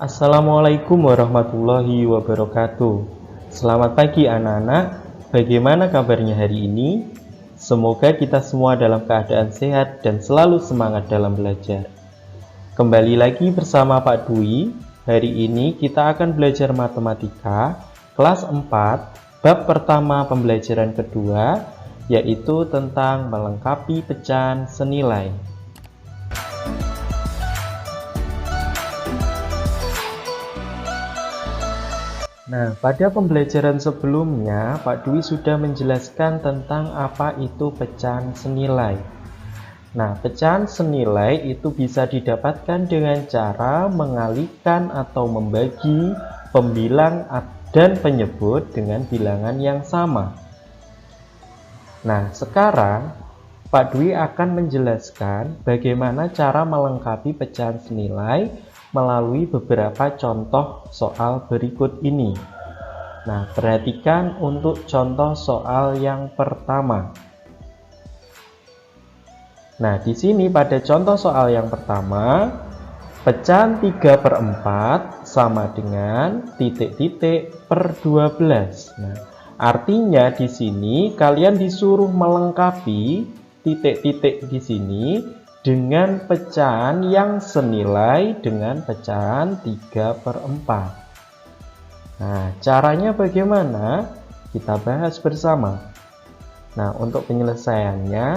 Assalamualaikum warahmatullahi wabarakatuh. Selamat pagi anak-anak. Bagaimana kabarnya hari ini? Semoga kita semua dalam keadaan sehat dan selalu semangat dalam belajar. Kembali lagi bersama Pak Dwi. Hari ini kita akan belajar matematika kelas 4, bab pertama pembelajaran kedua, yaitu tentang melengkapi pecahan senilai. Nah, pada pembelajaran sebelumnya, Pak Dwi sudah menjelaskan tentang apa itu pecahan senilai. Nah, pecahan senilai itu bisa didapatkan dengan cara mengalihkan atau membagi pembilang dan penyebut dengan bilangan yang sama. Nah, sekarang Pak Dwi akan menjelaskan bagaimana cara melengkapi pecahan senilai melalui beberapa contoh soal berikut ini. Nah, perhatikan untuk contoh soal yang pertama. Nah, di sini pada contoh soal yang pertama, pecahan 3/4 sama dengan titik-titik per 12. Nah, artinya di sini kalian disuruh melengkapi titik-titik di sini dengan pecahan yang senilai dengan pecahan 3/4. Nah, caranya bagaimana? Kita bahas bersama. Nah, untuk penyelesaiannya,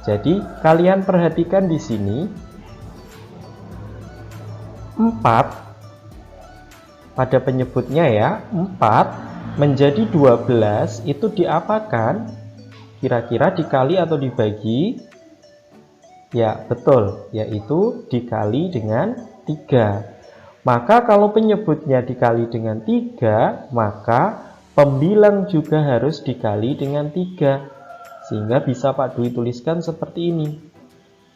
jadi kalian perhatikan di sini 4 pada penyebutnya ya, 4 menjadi 12 itu diapakan? Kira-kira dikali atau dibagi? Ya, betul, yaitu dikali dengan 3. Maka kalau penyebutnya dikali dengan 3, maka pembilang juga harus dikali dengan 3. Sehingga bisa Pak Dwi tuliskan seperti ini.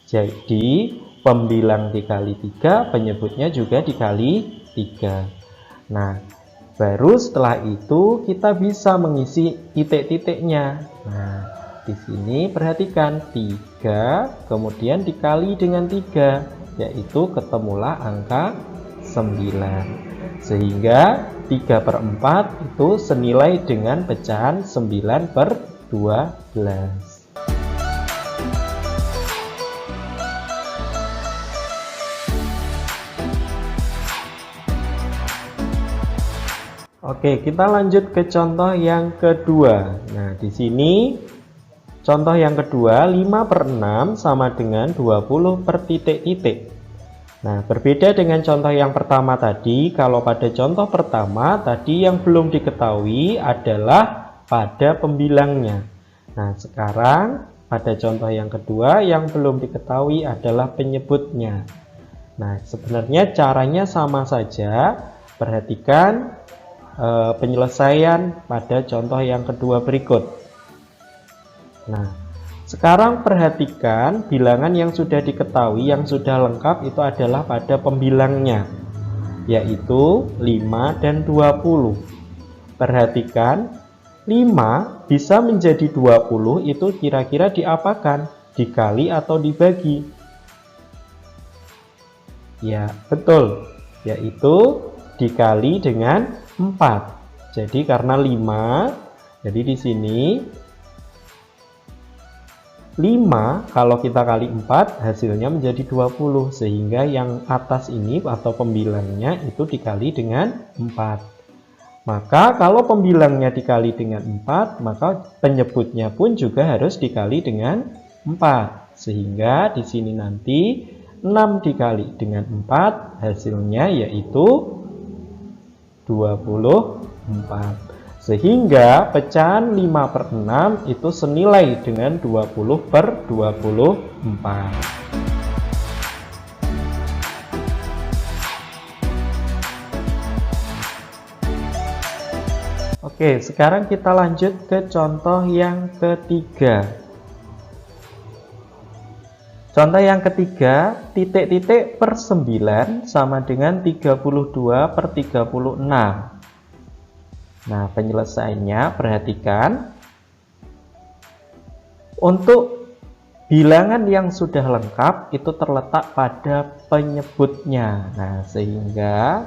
Jadi, pembilang dikali 3, penyebutnya juga dikali 3. Nah, baru setelah itu kita bisa mengisi titik-titiknya. Nah, di sini perhatikan 3 kemudian dikali dengan 3, yaitu ketemulah angka 9. Sehingga 3/4 itu senilai dengan pecahan 9/12. Oke, kita lanjut ke contoh yang kedua. Nah, di sini contoh yang kedua, 5/6 sama dengan 20 per titik-titik. Nah, berbeda dengan contoh yang pertama tadi, kalau pada contoh pertama tadi yang belum diketahui adalah pada pembilangnya. Nah, sekarang pada contoh yang kedua yang belum diketahui adalah penyebutnya. Nah, sebenarnya caranya sama saja. Perhatikan penyelesaian pada contoh yang kedua berikut. Nah, sekarang perhatikan bilangan yang sudah diketahui, yang sudah lengkap itu adalah pada pembilangnya, yaitu 5 dan 20. Perhatikan, 5 bisa menjadi 20 itu kira-kira diapakan? Dikali atau dibagi? Ya, betul, yaitu dikali dengan 4. Jadi karena 5, jadi di sini 5 kalau kita kali 4 hasilnya menjadi 20, sehingga yang atas ini atau pembilangnya itu dikali dengan 4. Maka kalau pembilangnya dikali dengan 4, maka penyebutnya pun juga harus dikali dengan 4. Sehingga di sini nanti 6 dikali dengan 4 hasilnya yaitu 24. Sehingga pecahan 5/6 itu senilai dengan 20/24. Oke, sekarang kita lanjut ke contoh yang ketiga. Contoh yang ketiga, titik-titik per 9 sama dengan 32/36. Nah, penyelesaiannya perhatikan. Untuk bilangan yang sudah lengkap itu terletak pada penyebutnya. Nah, sehingga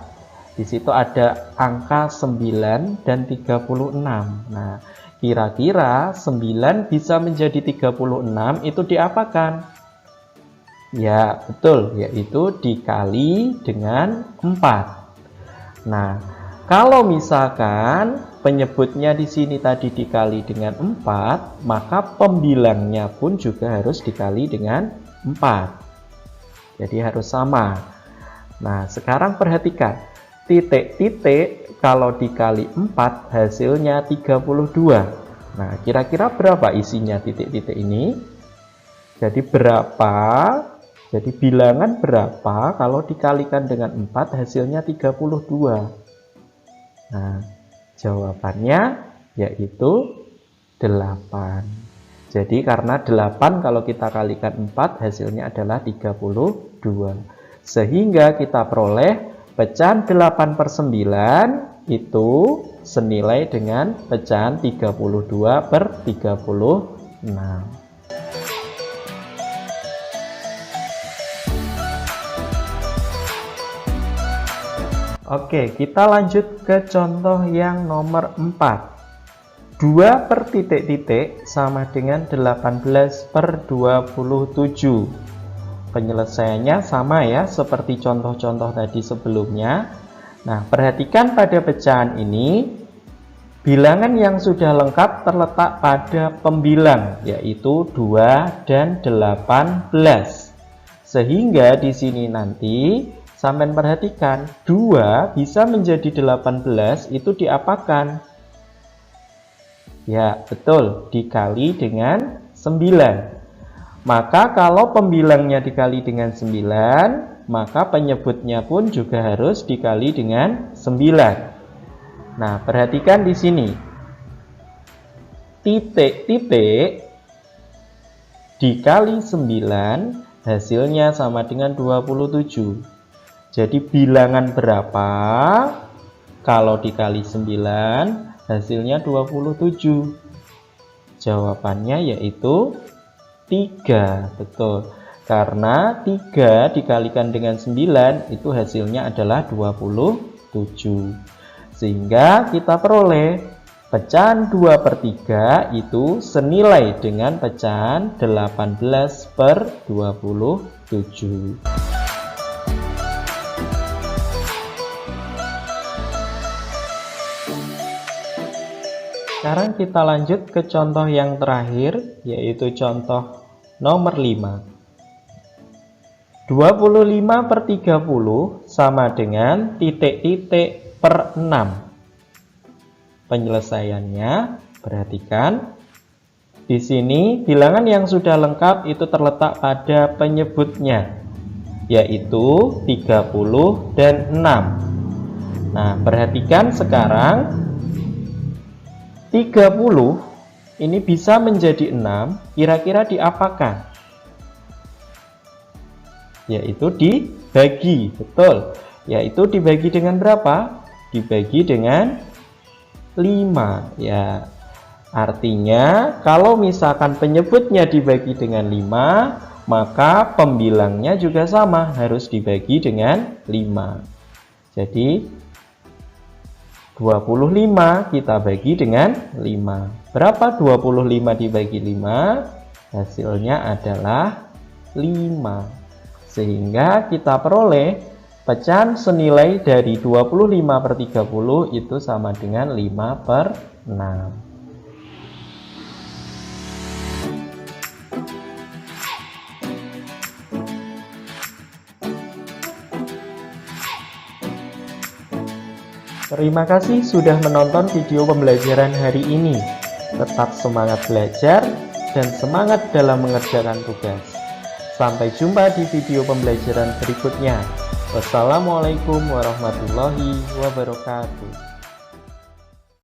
Di situ ada angka 9 dan 36. Nah, kira-kira 9 bisa menjadi 36 itu diapakan? Ya, betul, yaitu dikali dengan 4. Nah, kalau misalkan penyebutnya di sini tadi dikali dengan 4, maka pembilangnya pun juga harus dikali dengan 4. Jadi harus sama. Nah, sekarang perhatikan. Titik-titik kalau dikali 4 hasilnya 32. Nah, kira-kira berapa isinya titik-titik ini? Jadi berapa? Jadi bilangan berapa kalau dikalikan dengan 4 hasilnya 32? Nah, jawabannya yaitu 8. Jadi karena 8 kalau kita kalikan 4 hasilnya adalah 32. Sehingga kita peroleh pecahan 8/9 itu senilai dengan pecahan 32/36. Oke, kita lanjut ke contoh yang nomor 4. 2 per titik-titik sama dengan 18/27. Penyelesaiannya sama ya, seperti contoh-contoh tadi sebelumnya. Nah, perhatikan pada pecahan ini, bilangan yang sudah lengkap terletak pada pembilang, yaitu 2 dan 18. Sehingga di sini nanti, sampai perhatikan, 2 bisa menjadi 18 itu diapakan? Ya, betul, dikali dengan 9. Maka kalau pembilangnya dikali dengan 9, maka penyebutnya pun juga harus dikali dengan 9. Nah, perhatikan di sini. Titik-titik dikali 9 hasilnya sama dengan 27. Jadi bilangan berapa kalau dikali 9 hasilnya 27? Jawabannya yaitu 3, betul. Karena 3 dikalikan dengan 9 itu hasilnya adalah 27. Sehingga kita peroleh pecahan 2/3 itu senilai dengan pecahan 18/27. Sekarang kita lanjut ke contoh yang terakhir, yaitu contoh nomor 5. 25/30 sama dengan titik-titik per 6. Penyelesaiannya, perhatikan. Di sini bilangan yang sudah lengkap itu terletak pada penyebutnya, yaitu 30 dan 6. Nah, perhatikan sekarang. 30 ini bisa menjadi 6, kira-kira diapakan? Yaitu dibagi, betul. Yaitu dibagi dengan berapa? Dibagi dengan 5. Ya, artinya kalau misalkan penyebutnya dibagi dengan 5, maka pembilangnya juga sama, harus dibagi dengan 5. Jadi 25 kita bagi dengan 5. Berapa 25 dibagi 5? Hasilnya adalah 5. Sehingga kita peroleh pecahan senilai dari 25/30 itu sama dengan 5/6. Terima kasih sudah menonton video pembelajaran hari ini. Tetap semangat belajar dan semangat dalam mengerjakan tugas. Sampai jumpa di video pembelajaran berikutnya. Wassalamualaikum warahmatullahi wabarakatuh.